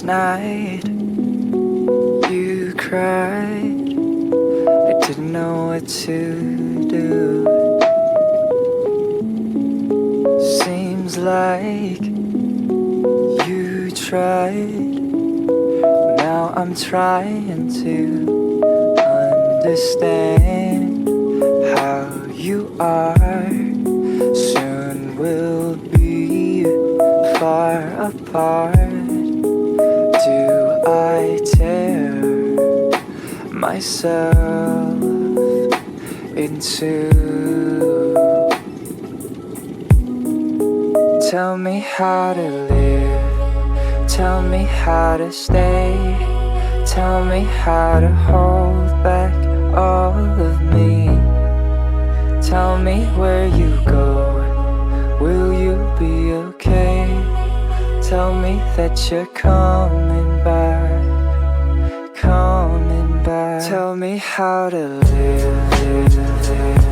night you cried. I didn't know what to do. Seems like you tried. Now I'm trying to understand how you are. Soon we'll be far apart. Do I tear myself into? Tell me how to live, tell me how to stay, tell me how to hold back all of me. Tell me where you go, will you be okay? Tell me that you're coming back, coming back. Tell me how to live, live, live.